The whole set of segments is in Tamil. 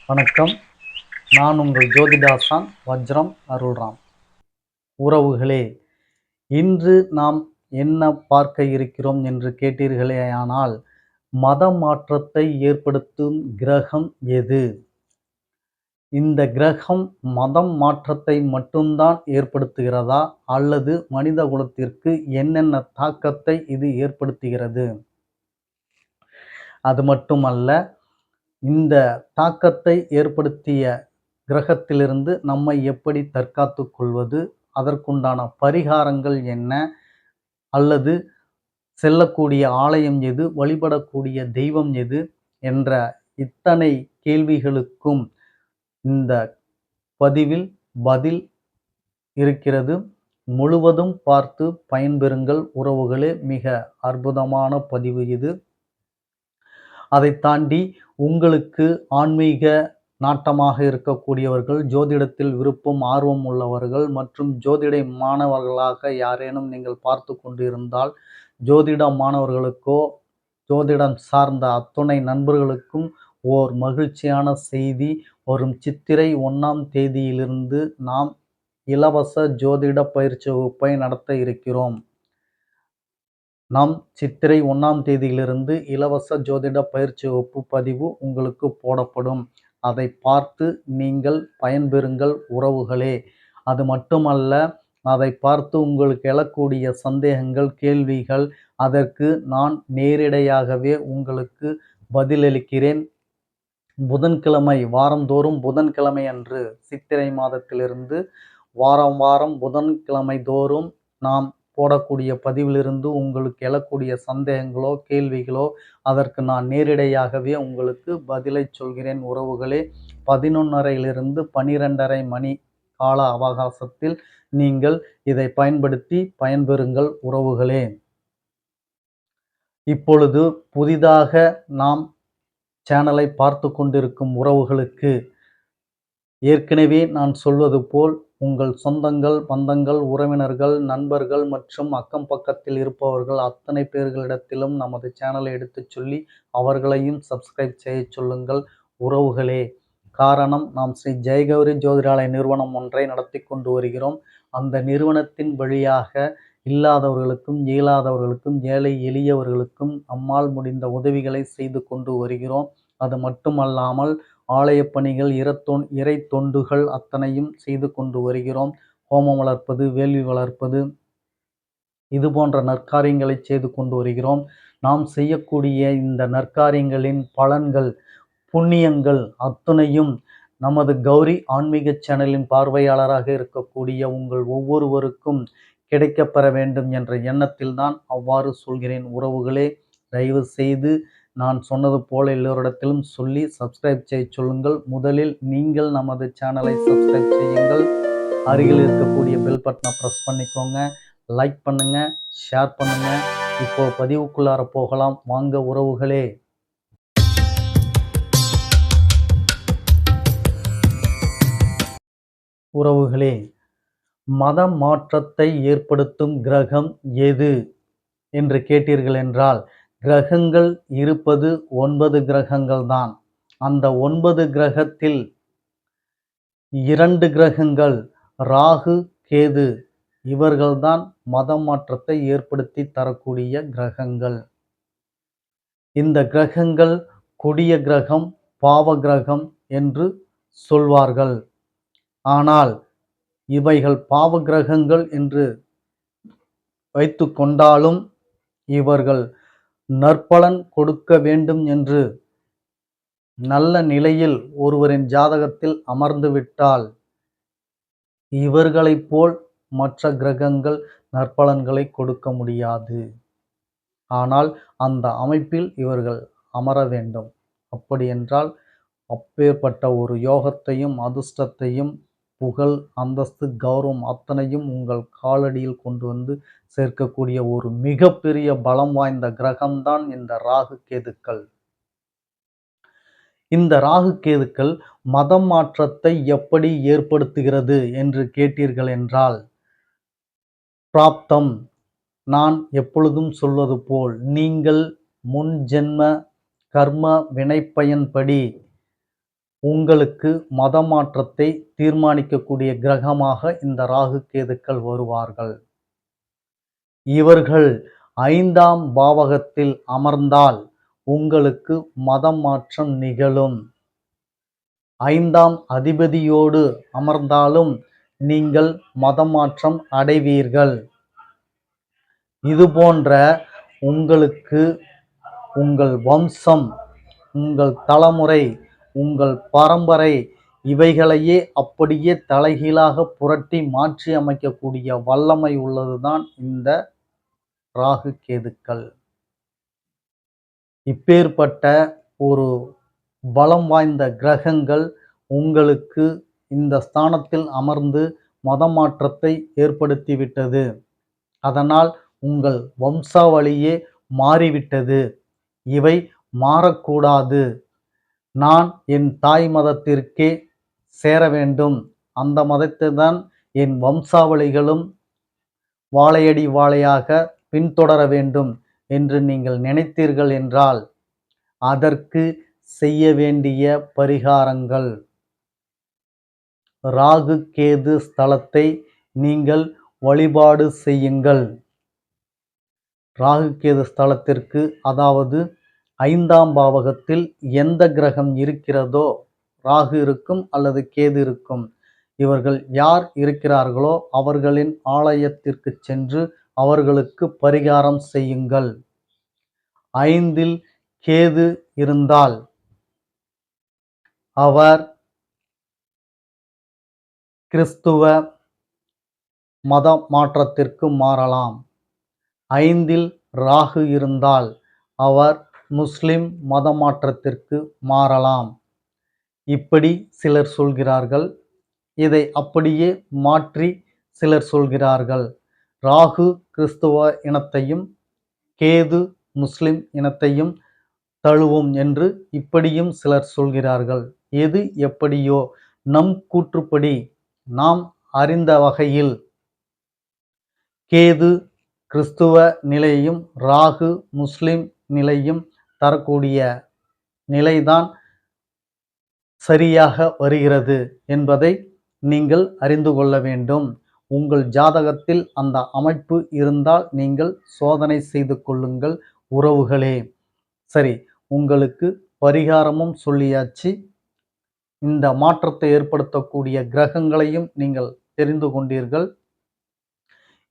வணக்கம். நான் உங்கள் ஜோதிடாசான் வஜ்ரம் அருள்ராம். உறவுகளே, இன்று நாம் என்ன பார்க்க இருக்கிறோம் என்று கேட்டீர்களேயானால், மத மாற்றத்தை ஏற்படுத்தும் கிரகம் எது? இந்த கிரகம் மதம் மாற்றத்தை மட்டும்தான் ஏற்படுத்துகிறதா? அல்லது மனித குலத்திற்கு என்னென்ன தாக்கத்தை இது ஏற்படுத்துகிறது? அது மட்டுமல்ல, இந்த தாக்கத்தை ஏற்படுத்திய கிரகத்திலிருந்து நம்மை எப்படி தற்காத்துக் கொள்வது? அதற்குண்டான பரிகாரங்கள் என்ன? அல்லது செல்லக்கூடிய ஆலயம் எது? வழிபடக்கூடிய தெய்வம் எது? என்ற இத்தனை கேள்விகளுக்கும் இந்த பதிவில் பதில் இருக்கிறது. முழுவதும் பார்த்து பயன்பெறுங்கள் உறவுகளே. மிக அற்புதமான பதிவு இது. அதைத் தாண்டி உங்களுக்கு ஆன்மீக நாட்டமாக இருக்கக்கூடியவர்கள், ஜோதிடத்தில் விருப்பம் ஆர்வம் உள்ளவர்கள் மற்றும் ஜோதிட மாணவர்களாக யாரேனும் நீங்கள் பார்த்து கொண்டு இருந்தால், ஜோதிட மாணவர்களுக்கோ ஜோதிடம் சார்ந்த அத்துணை நண்பர்களுக்கும் ஓர் மகிழ்ச்சியான செய்தி. வரும் சித்திரை 1ஆம் தேதியிலிருந்து நாம் இலவச ஜோதிட பயிற்சி வகுப்பை நடத்த இருக்கிறோம். நாம் சித்திரை 1ஆம் தேதியிலிருந்து இலவச ஜோதிட பயிற்சி வகுப்பு பதிவு உங்களுக்கு போடப்படும். அதை பார்த்து நீங்கள் பயன்பெறுங்கள் உறவுகளே. அது மட்டுமல்ல, அதை பார்த்து உங்களுக்கு எழக்கூடிய சந்தேகங்கள், கேள்விகள், அதற்கு நான் நேரிடையாகவே உங்களுக்கு பதிலளிக்கிறேன். புதன்கிழமை வாரந்தோறும் புதன்கிழமை அன்று சித்திரை மாதத்திலிருந்து வாரம் புதன்கிழமை தோறும் நாம் போடக்கூடிய பதிவிலிருந்து உங்களுக்கு எழக்கூடிய சந்தேகங்களோ கேள்விகளோ அதற்கு நான் நேரிடையாகவே உங்களுக்கு பதிலை சொல்கிறேன் உறவுகளே. 11:30 12:30 மணி கால அவகாசத்தில் நீங்கள் இதை பயன்படுத்தி பயன்பெறுங்கள் உறவுகளே. இப்பொழுது புதிதாக நாம் சேனலை பார்த்து கொண்டிருக்கும் உறவுகளுக்கு ஏற்கனவே நான் சொல்வது போல் உங்கள் சொந்தங்கள், பந்தங்கள், உறவினர்கள், நண்பர்கள் மற்றும் அக்கம் பக்கத்தில் இருப்பவர்கள் அத்தனை பேர்களிடத்திலும் நமது சேனலை எடுத்துச் சொல்லி அவர்களையும் சப்ஸ்கிரைப் செய்ய சொல்லுங்கள் உறவுகளே. காரணம், நாம் ஸ்ரீ ஜெயகௌரி ஜோதிடாலய நிறுவனம் ஒன்றை நடத்தி கொண்டு வருகிறோம். அந்த நிறுவனத்தின் வழியாக இல்லாதவர்களுக்கும் இயலாதவர்களுக்கும் ஏழை எளியவர்களுக்கும் நம்மால் முடிந்த உதவிகளை செய்து கொண்டு வருகிறோம். அது மட்டுமல்லாமல் ஆலய பணிகள், இறை தொண்டுகள் அத்தனையும் செய்து கொண்டு வருகிறோம். ஹோமம் வளர்ப்பது, வேள்வி வளர்ப்பது, இது போன்ற நற்காரியங்களை செய்து கொண்டு வருகிறோம். நாம் செய்யக்கூடிய இந்த நற்காரியங்களின் பலன்கள், புண்ணியங்கள் அத்துணையும் நமது கௌரி ஆன்மீக சேனலின் பார்வையாளராக இருக்கக்கூடிய உங்கள் ஒவ்வொருவருக்கும் கிடைக்கப்பெற வேண்டும் என்ற எண்ணத்தில் தான் அவ்வாறு சொல்கிறேன் உறவுகளே. தயவு செய்து நான் சொன்னது போல எல்லோரிடத்திலும் சொல்லி சப்ஸ்கிரைப் செய்ய சொல்லுங்கள். முதலில் நீங்கள் நமது சேனலை சப்ஸ்கிரைப் செய்யுங்கள். அருகில் இருக்கக்கூடிய பெல் பட்டனை ப்ரெஸ் பண்ணிக்கோங்க. லைக் பண்ணுங்க, ஷேர் பண்ணுங்க. இப்போ பதிவுக்குள்ளார போகலாம் வாங்க உறவுகளே. உறவுகளே, மத மாற்றத்தை ஏற்படுத்தும் கிரகம் எது என்று கேட்டீர்கள் என்றால், கிரகங்கள் இருப்பது 9 கிரகங்கள் தான். அந்த 9 கிரகத்தில் 2 கிரகங்கள் ராகு, கேது இவர்கள்தான் மத மாற்றத்தை ஏற்படுத்தி தரக்கூடிய கிரகங்கள். இந்த கிரகங்கள் கொடிய கிரகம், பாவ கிரகம் என்று சொல்வார்கள். ஆனால் இவைகள் பாவ கிரகங்கள் என்று வைத்து கொண்டாலும் இவர்கள் நற்பலன் கொடுக்க வேண்டும் என்று நல்ல நிலையில் ஒருவரின் ஜாதகத்தில் அமர்ந்துவிட்டால் இவர்களைப் போல் மற்ற கிரகங்கள் நற்பலன்களை கொடுக்க முடியாது. ஆனால் அந்த அமைப்பில் இவர்கள் அமர வேண்டும். அப்படி என்றால் அப்பேற்பட்ட ஒரு யோகத்தையும் அதிர்ஷ்டத்தையும் புகழ், அந்தஸ்து, கௌரவம் அத்தனையும் உங்கள் காலடியில் கொண்டு வந்து சேர்க்கக்கூடிய ஒரு மிகப்பெரிய பலம் வாய்ந்த கிரகம்தான் இந்த ராகு கேதுக்கள். இந்த ராகு கேதுக்கள் மதம் மாற்றத்தை எப்படி ஏற்படுத்துகிறது என்று கேட்டீர்கள் என்றால், பிராப்தம், நான் எப்பொழுதும் சொல்வது போல் நீங்கள் முன் ஜென்ம கர்ம வினைப்பயன்படி உங்களுக்கு மதமாற்றத்தை தீர்மானிக்கக்கூடிய கிரகமாக இந்த ராகு கேதுக்கள் வருவார்கள். இவர்கள் 5ஆம் பாவகத்தில் அமர்ந்தால் உங்களுக்கு மதம் மாற்றம் நிகழும். 5ஆம் அதிபதியோடு அமர்ந்தாலும் நீங்கள் மதம் மாற்றம் அடைவீர்கள். இதுபோன்ற உங்களுக்கு உங்கள் வம்சம், உங்கள் தலைமுறை, உங்கள் பரம்பரை இவைகளையே அப்படியே தலைகீழாக புரட்டி மாற்றி அமைக்கக்கூடிய வல்லமை உள்ளதுதான் இந்த ராகு கேதுக்கள். இப்பேற்பட்ட ஒரு பலம் வாய்ந்த கிரகங்கள் உங்களுக்கு இந்த ஸ்தானத்தில் அமர்ந்து மதமாற்றத்தை ஏற்படுத்திவிட்டது. அதனால் உங்கள் வம்சாவளியே மாறிவிட்டது. இவை மாறக்கூடாது. நான் என் தாய் மதத்திற்கே சேர வேண்டும். அந்த மதத்தை தான் என் வம்சாவளிகளும் வாழையடி வாழையாக பின்தொடர வேண்டும் என்று நீங்கள் நினைத்தீர்கள் என்றால் அதற்கு செய்ய வேண்டிய பரிகாரங்கள். ராகு கேது ஸ்தலத்தை நீங்கள் வழிபாடு செய்யுங்கள். ராகு கேது ஸ்தலத்திற்கு, அதாவது 5ஆம் பாவகத்தில் எந்த கிரகம் இருக்கிறதோ, ராகு இருக்கும் அல்லது கேது இருக்கும், இவர்கள் யார் இருக்கிறார்களோ அவர்களின் ஆலயத்திற்கு சென்று அவர்களுக்கு பரிகாரம் செய்யுங்கள். 5இல் கேது இருந்தால் அவர் கிறிஸ்துவ மத மாற்றத்திற்கு மாறலாம். 5இல் ராகு இருந்தால் அவர் முஸ்லிம் மத மாற்றத்திற்கு மாறலாம். இப்படி சிலர் சொல்கிறார்கள். இதை அப்படியே மாற்றி சிலர் சொல்கிறார்கள். ராகு கிறிஸ்துவ இனத்தையும் கேது முஸ்லிம் இனத்தையும் தழுவும் என்று இப்படியும் சிலர் சொல்கிறார்கள். எது எப்படியோ நம் கூற்றுப்படி நாம் அறிந்த வகையில் கேது கிறிஸ்துவ நிலையும் ராகு முஸ்லிம் நிலையும் தரக்கூடிய நிலைதான் சரியாக வருகிறது என்பதை நீங்கள் அறிந்து கொள்ள வேண்டும். உங்கள் ஜாதகத்தில் அந்த அமைப்பு இருந்தால் நீங்கள் சோதனை செய்து கொள்ளுங்கள் உறவுகளே. சரி, உங்களுக்கு பரிகாரமும் சொல்லியாச்சு. இந்த மாற்றத்தை ஏற்படுத்தக்கூடிய கிரகங்களையும் நீங்கள் தெரிந்து கொண்டீர்கள்.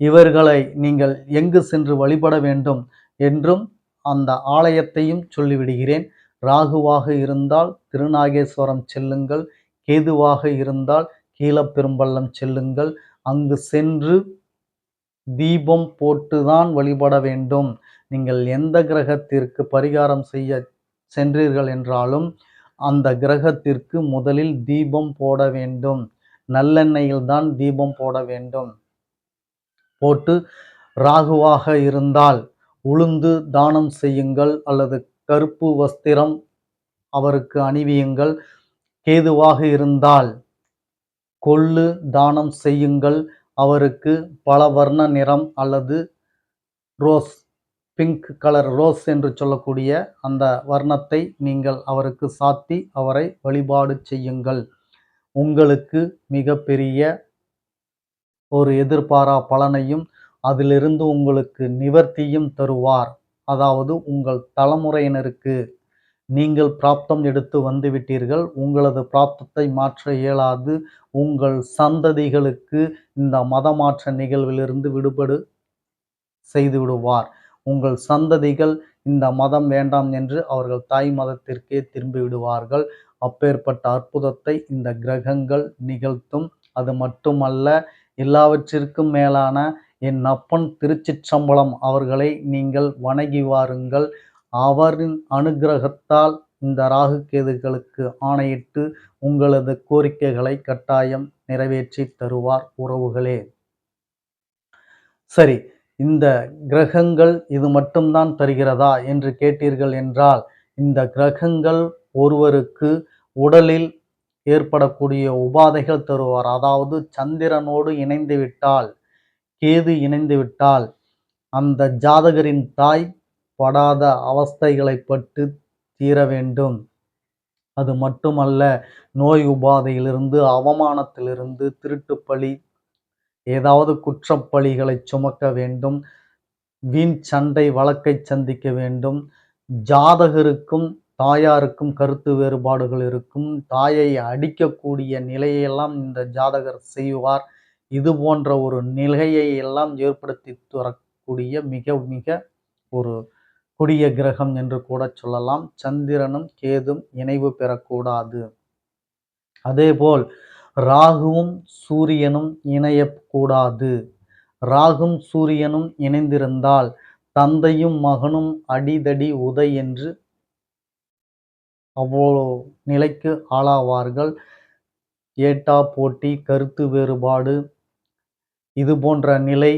இவர்களை நீங்கள் எங்கு சென்று வழிபட வேண்டும் என்றும் அந்த ஆலயத்தையும் சொல்லிவிடுகிறேன். ராகுவாக இருந்தால் திருநாகேஸ்வரம் செல்லுங்கள். கேதுவாக இருந்தால் கீழப்பெரும்பள்ளம் செல்லுங்கள். அங்கு சென்று தீபம் போட்டுதான் வழிபட வேண்டும். நீங்கள் எந்த கிரகத்திற்கு பரிகாரம் செய்ய சென்றீர்கள் என்றாலும் அந்த கிரகத்திற்கு முதலில் தீபம் போட வேண்டும். நல்லெண்ணெயில் தான் தீபம் போட வேண்டும். போட்டு ராகுவாக இருந்தால் உளுந்து தானம் செய்யுங்கள் அல்லது கருப்பு வஸ்திரம் அவருக்கு அணிவியுங்கள். கேதுவாக இருந்தால் கொள்ளு தானம் செய்யுங்கள். அவருக்கு பல வர்ண நிறம் அல்லது ரோஸ், பிங்க் கலர் ரோஸ் என்று சொல்லக்கூடிய அந்த வர்ணத்தை நீங்கள் அவருக்கு சாத்தி அவரை வழிபாடு செய்யுங்கள். உங்களுக்கு மிகப்பெரிய ஒரு எதிர்பாரா பலனையும் அதிலிருந்து உங்களுக்கு நிவர்த்தியும் தருவார். அதாவது உங்கள் தலைமுறையினருக்கு நீங்கள் பிராப்தம் எடுத்து வந்துவிட்டீர்கள். உங்களது பிராப்தத்தை மாற்ற இயலாது. உங்கள் சந்ததிகளுக்கு இந்த மதமாற்ற நிகழ்விலிருந்து விடுபடு செய்து விடுவார். உங்கள் சந்ததிகள் இந்த மதம் வேண்டாம் என்று அவர்கள் தாய் மதத்திற்கே திரும்பி விடுவார்கள். அப்பேற்பட்ட அற்புதத்தை இந்த கிரகங்கள் நிகழ்த்தும். அது மட்டுமல்ல, எல்லாவற்றிற்கும் மேலான என் அப்பன் திருச்சிற்றம்பலம் அவர்களை நீங்கள் வணங்கி வாருங்கள். அவரின் அனுக்கிரகத்தால் இந்த ராகு கேதுகளுக்கு ஆணையிட்டு உங்களது கோரிக்கைகளை கட்டாயம் நிறைவேற்றி தருவார் உறவுகளே. சரி, இந்த கிரகங்கள் இது மட்டும்தான் தருகிறதா என்று கேட்டீர்கள் என்றால், இந்த கிரகங்கள் ஒருவருக்கு உடலில் ஏற்படக்கூடிய உபாதைகள் தருவார். அதாவது சந்திரனோடு இணைந்து விட்டால், கேது இணைந்து விட்டால் அந்த ஜாதகரின் தாய் படாத அவஸ்தைகளை பட்டு தீர வேண்டும். அது மட்டுமல்ல, நோய் உபாதையிலிருந்து, அவமானத்திலிருந்து, திருட்டுப்பழி, ஏதாவது குற்றப்பழிகளை சுமக்க வேண்டும், வீண் சண்டை வழக்கை சந்திக்க வேண்டும், ஜாதகருக்கும் தாயாருக்கும் கருத்து வேறுபாடுகள் இருக்கும், தாயை அடிக்கக்கூடிய நிலையெல்லாம் இந்த ஜாதகர் செய்வார். இது போன்ற ஒரு நிலையை எல்லாம் ஏற்படுத்தி தரக்கூடிய மிக மிக ஒரு கொடிய கிரகம் என்று கூட சொல்லலாம். சந்திரனும் கேதும் இணைவு பெறக்கூடாது. அதேபோல் ராகுவும் சூரியனும் இணையக்கூடாது. ராகும் சூரியனும் இணைந்திருந்தால் தந்தையும் மகனும் அடிதடி உதை என்று அவ்வளோ நிலைக்கு ஆளாவார்கள். ஏட்டா போட்டி, கருத்து வேறுபாடு, இது போன்ற நிலை,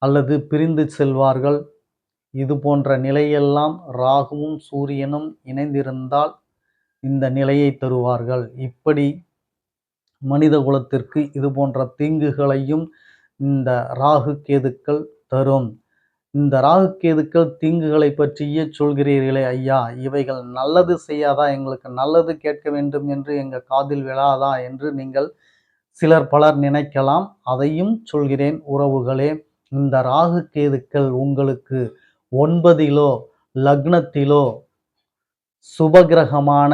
அல்லது பிரிந்து செல்வார்கள். இது போன்ற நிலையெல்லாம் ராகுவும் சூரியனும் இணைந்திருந்தால் இந்த நிலையை தருவார்கள். இப்படி மனித குலத்திற்கு இது போன்ற தீங்குகளையும் இந்த ராகு கேதுக்கள் தரும். இந்த ராகு கேதுக்கள் தீங்குகளை பற்றியே சொல்கிறீர்களே ஐயா, இவைகள் நல்லது செய்யாதா? எங்களுக்கு நல்லது கேட்க வேண்டும் என்று எங்கள் காதில் விழாதா என்று நீங்கள் பலர் நினைக்கலாம். அதையும் சொல்கிறேன் உறவுகளே. இந்த ராகு கேதுக்கள் உங்களுக்கு 9லோ லக்னத்திலோ சுபகிரகமான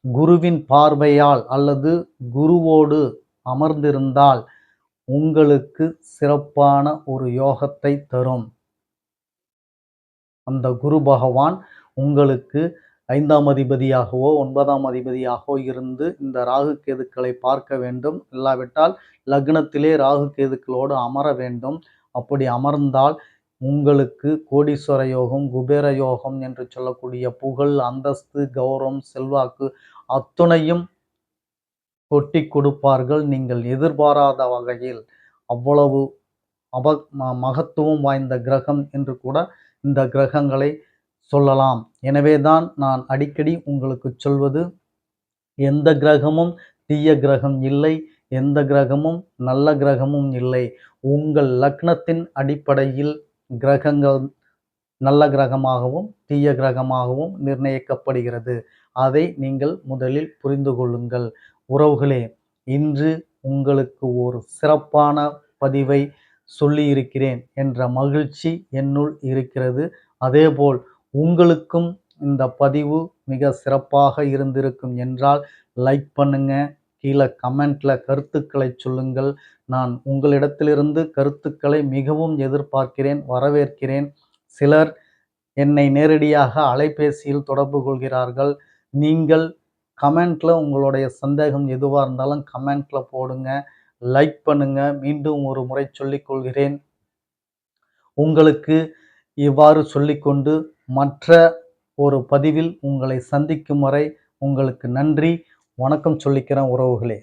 குருவின் பார்வையால் அல்லது குருவோடு அமர்ந்திருந்தால் உங்களுக்கு சிறப்பான ஒரு யோகத்தை தரும். அந்த குரு பகவான் உங்களுக்கு 5ஆம் அதிபதியாகவோ 9ஆம் அதிபதியாகவோ இருந்து இந்த ராகு கேதுக்களை பார்க்க வேண்டும். இல்லாவிட்டால் லக்னத்திலே ராகு கேதுக்களோடு அமர வேண்டும். அப்படி அமர்ந்தால் உங்களுக்கு கோடீஸ்வர யோகம், குபேர யோகம் என்று சொல்லக்கூடிய புகழ், அந்தஸ்து, கௌரவம், செல்வாக்கு அத்துணையும் கொட்டி கொடுப்பார்கள். நீங்கள் எதிர்பாராத வகையில் அவ்வளவு மகத்துவம் வாய்ந்த கிரகம் என்று கூட இந்த கிரகங்களை சொல்லலாம். எனவேதான் நான் அடிக்கடி உங்களுக்கு சொல்வது, எந்த கிரகமும் தீய கிரகம் இல்லை, எந்த கிரகமும் நல்ல கிரகமும் இல்லை. உங்கள் லக்னத்தின் அடிப்படையில் கிரகங்கள் நல்ல கிரகமாகவும் தீய கிரகமாகவும் நிர்ணயிக்கப்படுகிறது. அதை நீங்கள் முதலில் புரிந்து கொள்ளுங்கள். உறவுகளே, இன்று உங்களுக்கு ஒரு சிறப்பான பதிவை சொல்லியிருக்கிறேன் என்ற மகிழ்ச்சி என்னுள் இருக்கிறது. அதேபோல் உங்களுக்கும் இந்த பதிவு மிக சிறப்பாக இருந்திருக்கும் என்றால் லைக் பண்ணுங்க, கீழே கமெண்ட்ல கருத்துக்களை சொல்லுங்கள். நான் உங்களிடத்திலிருந்து கருத்துக்களை மிகவும் எதிர்பார்க்கிறேன், வரவேற்கிறேன். சிலர் என்னை நேரடியாக அலைபேசியில் தொடர்பு கொள்கிறார்கள். நீங்கள் கமெண்ட்ல உங்களுடைய சந்தேகம் எதுவாக இருந்தாலும் கமெண்ட்ல போடுங்க, லைக் பண்ணுங்க. மீண்டும் ஒரு முறை சொல்லிக்கொள்கிறேன், உங்களுக்கு இவ்வாறு சொல்லிக்கொண்டு மற்ற ஒரு பதிவில் உங்களை சந்திக்கும் வரை உங்களுக்கு நன்றி, வணக்கம் சொல்லிக்கிறேன் உறவுகளே.